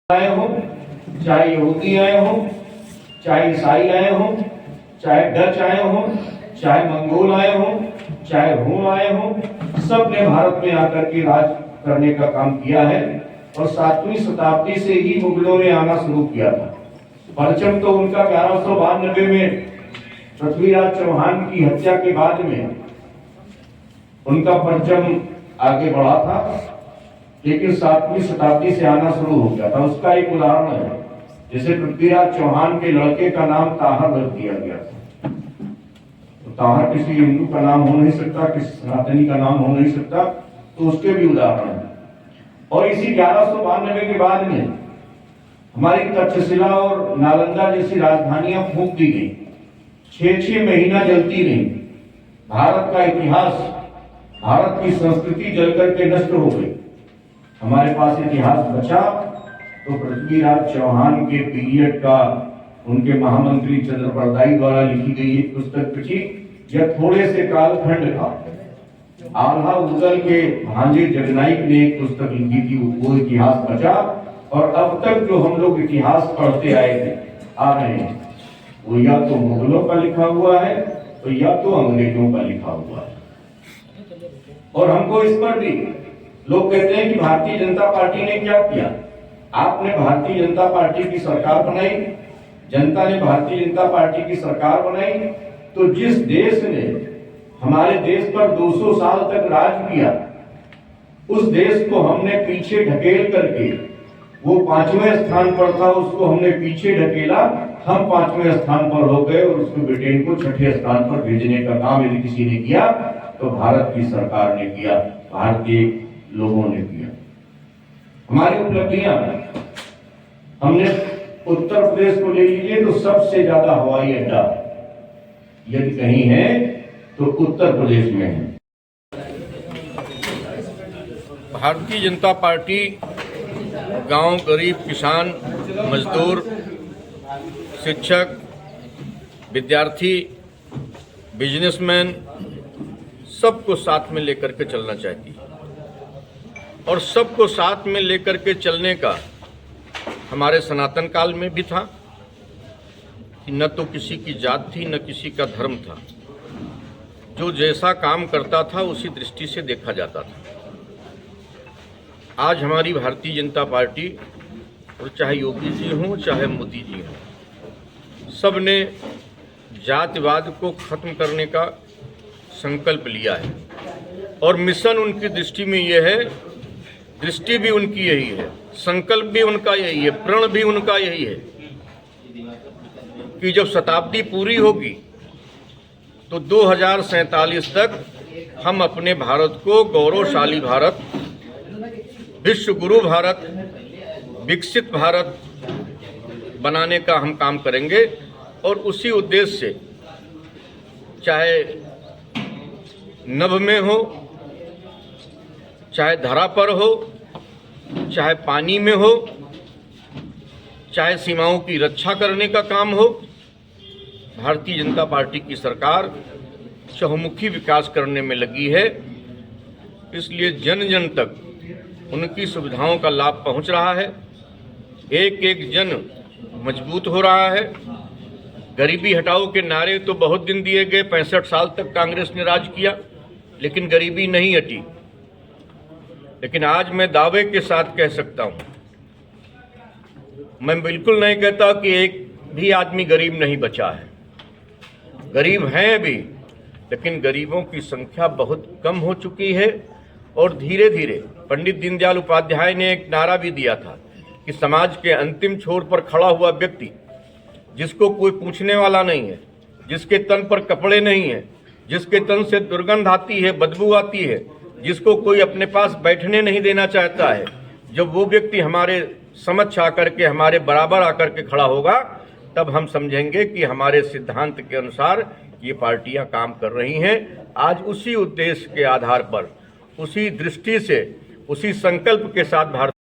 आए हो, चाहे यहूदी आए हो, चाहे ईसाई आए हो, चाहे डच आए हो, चाहे मंगोल आए हो, चाहे रोम आए हो, सब ने भारत में आकर के राज करने का काम किया है। और 7वीं शताब्दी से ही मुगलों ने आना शुरू किया था। परचम तो उनका 1192 में पृथ्वीराज चौहान की हत्या के बाद में उनका परचम आगे बढ़ा था, लेकिन 7वीं शताब्दी से आना शुरू हो गया था। उसका एक उदाहरण है, जैसे पृथ्वीराज चौहान के लड़के का नाम ताहर रख दिया गया था। तो ताहर किसी हिंदू का नाम हो नहीं सकता, किसी सनातनी का नाम हो नहीं सकता, तो उसके भी उदाहरण है। और इसी 1192 के बाद में हमारी तक्षशिला और नालंदा जैसी राजधानियां फूंक दी गई, 6-6 महीना जलती रही। भारत का इतिहास, भारत की संस्कृति जलकर के नष्ट हो गई। हमारे पास इतिहास बचा तो पृथ्वीराज चौहान के पीरियड का, उनके महामंत्री चंद्रप्रदाई द्वारा लिखी गई एक पुस्तक बची, यह थोड़े से कालखंड का। आल्हा उदल के भांजे जगनाइक ने एक पुस्तक लिखी थी, वो इतिहास बचा। और अब तक जो हम लोग इतिहास पढ़ते आए थे, आ रहे हैं, वो या तो मुगलों का लिखा हुआ है तो या तो अंग्रेजों का लिखा हुआ है। और हमको इस पर भी लोग कहते हैं कि भारतीय जनता पार्टी ने क्या किया। आपने भारतीय जनता पार्टी की सरकार बनाई, जनता ने भारतीय जनता पार्टी की सरकार बनाई, तो जिस देश ने हमारे देश पर 200 साल तक राज किया, उस देश को हमने पीछे ढकेल करके, वो 5वें स्थान पर था, उसको हमने पीछे ढकेला, हम 5वें स्थान पर हो गए और उसको ब्रिटेन को 6ठे स्थान पर भेजने का काम यदि किसी ने किया तो भारत की सरकार ने किया, भारतीय लोगों ने किया। हमारी उपलब्धियां, हमने उत्तर प्रदेश को ले लीजिए तो सबसे ज्यादा हवाई अड्डा यदि कहीं है तो उत्तर प्रदेश में है। भारतीय जनता पार्टी गांव, गरीब, किसान, मजदूर, शिक्षक, विद्यार्थी, बिजनेसमैन सबको साथ में लेकर के चलना चाहती है। और सबको साथ में लेकर के चलने का हमारे सनातन काल में भी था कि न तो किसी की जात थी, न किसी का धर्म था। जो जैसा काम करता था उसी दृष्टि से देखा जाता था। आज हमारी भारतीय जनता पार्टी, और चाहे योगी जी हों चाहे मोदी जी हों, सब ने जातिवाद को खत्म करने का संकल्प लिया है। और मिशन उनकी दृष्टि में यह है, दृष्टि भी उनकी यही है, संकल्प भी उनका यही है, प्रण भी उनका यही है कि जब शताब्दी पूरी होगी तो 2047 तक हम अपने भारत को गौरवशाली भारत, विश्व गुरु भारत, विकसित भारत बनाने का हम काम करेंगे। और उसी उद्देश्य से, चाहे नभ में हो, चाहे धरा पर हो, चाहे पानी में हो, चाहे सीमाओं की रक्षा करने का काम हो, भारतीय जनता पार्टी की सरकार चहुमुखी विकास करने में लगी है। इसलिए जन जन तक उनकी सुविधाओं का लाभ पहुंच रहा है। एक एक जन मजबूत हो रहा है। गरीबी हटाओ के नारे तो बहुत दिन दिए गए, 65 साल तक कांग्रेस ने राज किया, लेकिन गरीबी नहीं हटी। लेकिन आज मैं दावे के साथ कह सकता हूं, मैं बिल्कुल नहीं कहता कि एक भी आदमी गरीब नहीं बचा है। गरीब हैं अभी, लेकिन गरीबों की संख्या बहुत कम हो चुकी है। और धीरे धीरे पंडित दीनदयाल उपाध्याय ने एक नारा भी दिया था कि समाज के अंतिम छोर पर खड़ा हुआ व्यक्ति, जिसको कोई पूछने वाला नहीं है, जिसके तन पर कपड़े नहीं है, जिसके तन से दुर्गंध आती है, बदबू आती है, जिसको कोई अपने पास बैठने नहीं देना चाहता है, जब वो व्यक्ति हमारे समक्ष आकर के, हमारे बराबर आकर के खड़ा होगा, तब हम समझेंगे कि हमारे सिद्धांत के अनुसार ये पार्टियां काम कर रही हैं। आज उसी उद्देश्य के आधार पर, उसी दृष्टि से, उसी संकल्प के साथ भारत